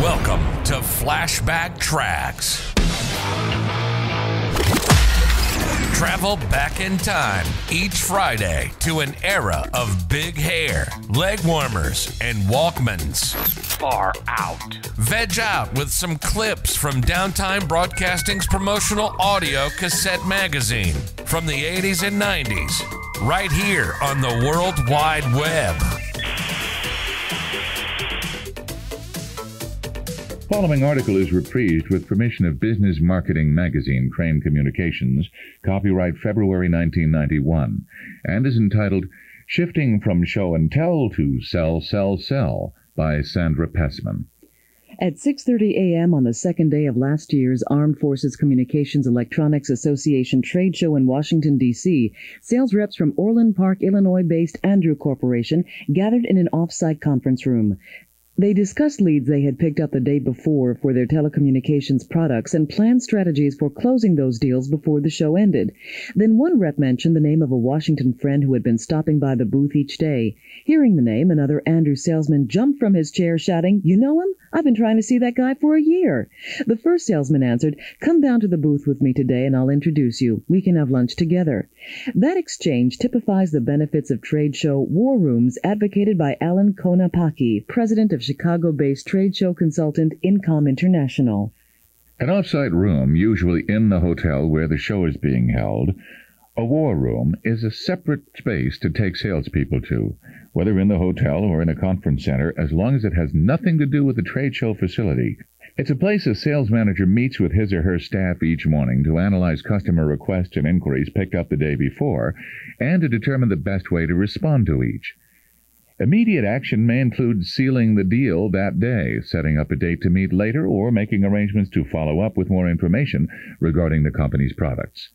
Welcome to Flashback Tracks. Travel back in time each Friday to an era of big hair, leg warmers, and Walkmans. Far out. Veg out with some clips from Downtime Broadcasting's promotional audio cassette magazine from the 80s and 90s, right here on the World Wide Web. The following article is reprised with permission of Business Marketing Magazine, Crane Communications, copyright February 1991, and is entitled Shifting from Show and Tell to Sell, Sell, Sell by Sandra Pessman. At 6:30 a.m. on the second day of last year's Armed Forces Communications Electronics Association trade show in Washington, D.C., sales reps from Orland Park, Illinois-based Andrew Corporation gathered in an off-site conference room. They discussed leads they had picked up the day before for their telecommunications products and planned strategies for closing those deals before the show ended. Then one rep mentioned the name of a Washington friend who had been stopping by the booth each day. Hearing the name, another Andrew salesman jumped from his chair shouting, "You know him? I've been trying to see that guy for a year." The first salesman answered, "Come down to the booth with me today and I'll introduce you. We can have lunch together." That exchange typifies the benefits of trade show war rooms advocated by Alan Konopaki, president of Chicago-based trade show consultant Incom International. An off-site room, usually in the hotel where the show is being held, a war room is a separate space to take salespeople to, whether in the hotel or in a conference center, as long as it has nothing to do with the trade show facility. It's a place a sales manager meets with his or her staff each morning to analyze customer requests and inquiries picked up the day before, and to determine the best way to respond to each. Immediate action may include sealing the deal that day, setting up a date to meet later, or making arrangements to follow up with more information regarding the company's products.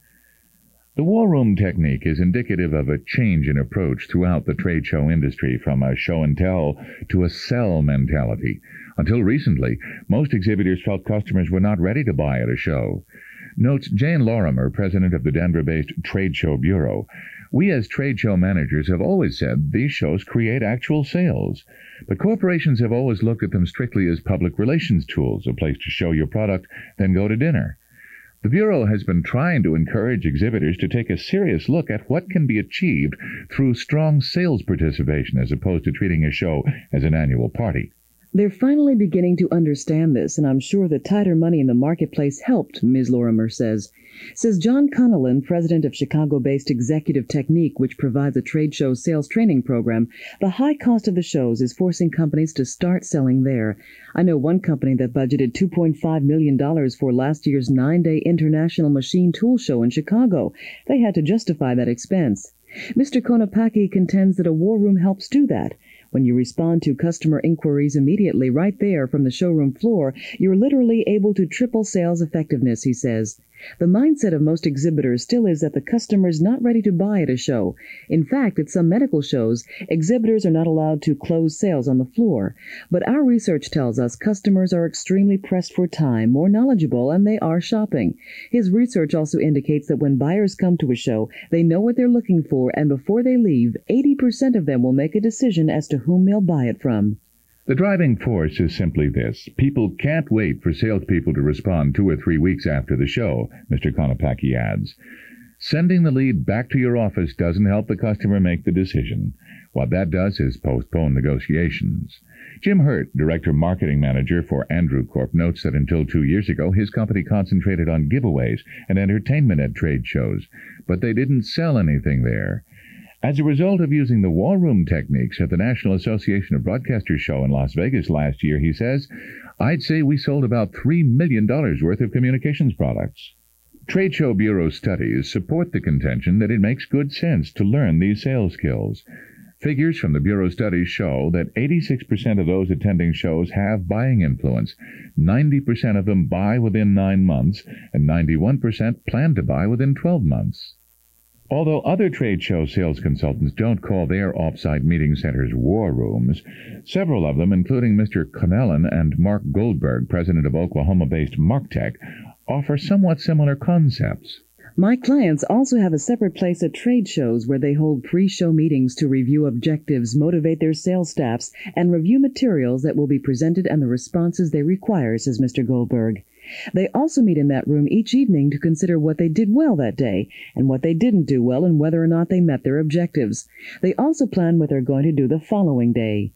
The war room technique is indicative of a change in approach throughout the trade show industry from a show and tell to a sell mentality. Until recently, most exhibitors felt customers were not ready to buy at a show. Notes Jane Lorimer, president of the Denver-based Trade Show Bureau. "We as trade show managers have always said these shows create actual sales, but corporations have always looked at them strictly as public relations tools, a place to show your product, then go to dinner. The Bureau has been trying to encourage exhibitors to take a serious look at what can be achieved through strong sales participation as opposed to treating a show as an annual party." They're finally beginning to understand this, and I'm sure the tighter money in the marketplace helped, Ms. Lorimer says. Says John Connellan, president of Chicago-based Executive Technique, which provides a trade show sales training program, the high cost of the shows is forcing companies to start selling there. I know one company that budgeted $2.5 million for last year's 9-day International Machine Tool Show in Chicago. They had to justify that expense. Mr. Konopaki contends that a war room helps do that. When you respond to customer inquiries immediately right there from the showroom floor, you're literally able to triple sales effectiveness, he says. The mindset of most exhibitors still is that the customer's not ready to buy at a show. In fact, at some medical shows, exhibitors are not allowed to close sales on the floor. But our research tells us customers are extremely pressed for time, more knowledgeable, and they are shopping. His research also indicates that when buyers come to a show, they know what they're looking for, and before they leave, 80% of them will make a decision as to whom they'll buy it from. The driving force is simply this. People can't wait for salespeople to respond 2 or 3 weeks after the show, Mr. Konopaki adds. Sending the lead back to your office doesn't help the customer make the decision. What that does is postpone negotiations. Jim Hurt, Director Marketing Manager for Andrew Corp., notes that until 2 years ago, his company concentrated on giveaways and entertainment at trade shows, but they didn't sell anything there. As a result of using the war room techniques at the National Association of Broadcasters show in Las Vegas last year, he says, "I'd say we sold about $3 million worth of communications products." Trade Show Bureau studies support the contention that it makes good sense to learn these sales skills. Figures from the Bureau studies show that 86% of those attending shows have buying influence, 90% of them buy within 9 months, and 91% plan to buy within 12 months. Although other trade show sales consultants don't call their off-site meeting centers war rooms, several of them, including Mr. Connellan and Mark Goldberg, president of Oklahoma-based MarkTech, offer somewhat similar concepts. My clients also have a separate place at trade shows where they hold pre-show meetings to review objectives, motivate their sales staffs, and review materials that will be presented and the responses they require, says Mr. Goldberg. They also meet in that room each evening to consider what they did well that day and what they didn't do well and whether or not they met their objectives. They also plan what they're going to do the following day.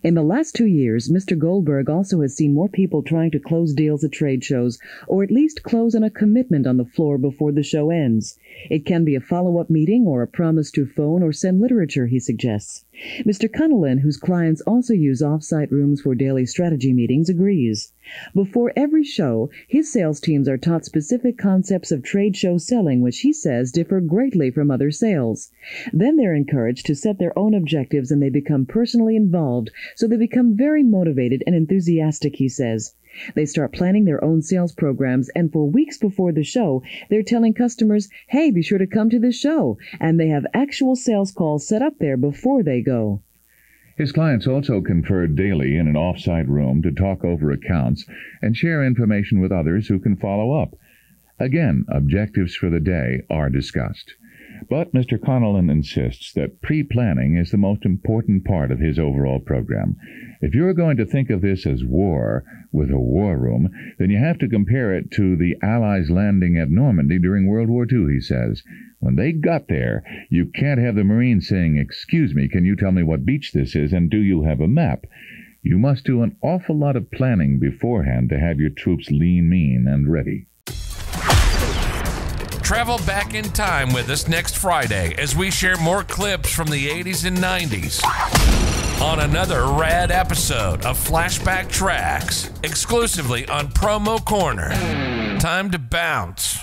In the last 2 years, Mr. Goldberg also has seen more people trying to close deals at trade shows, or at least close on a commitment on the floor before the show ends. It can be a follow-up meeting or a promise to phone or send literature, he suggests. Mr. Cunnalan, whose clients also use off-site rooms for daily strategy meetings, agrees. Before every show, his sales teams are taught specific concepts of trade show selling, which he says differ greatly from other sales. Then they're encouraged to set their own objectives and they become personally involved, so they become very motivated and enthusiastic, he says. They start planning their own sales programs, and for weeks before the show, they're telling customers, hey, be sure to come to this show, and they have actual sales calls set up there before they go. His clients also confer daily in an off-site room to talk over accounts and share information with others who can follow up. Again, objectives for the day are discussed. But Mr. Connellan insists that pre-planning is the most important part of his overall program. If you're going to think of this as war with a war room, then you have to compare it to the Allies landing at Normandy during World War II, he says. When they got there, you can't have the Marines saying, "Excuse me, can you tell me what beach this is, and do you have a map?" You must do an awful lot of planning beforehand to have your troops lean, mean, and ready. Travel back in time with us next Friday as we share more clips from the 80s and 90s on another rad episode of Flashback Tracks, exclusively on Promo Corner. Time to bounce.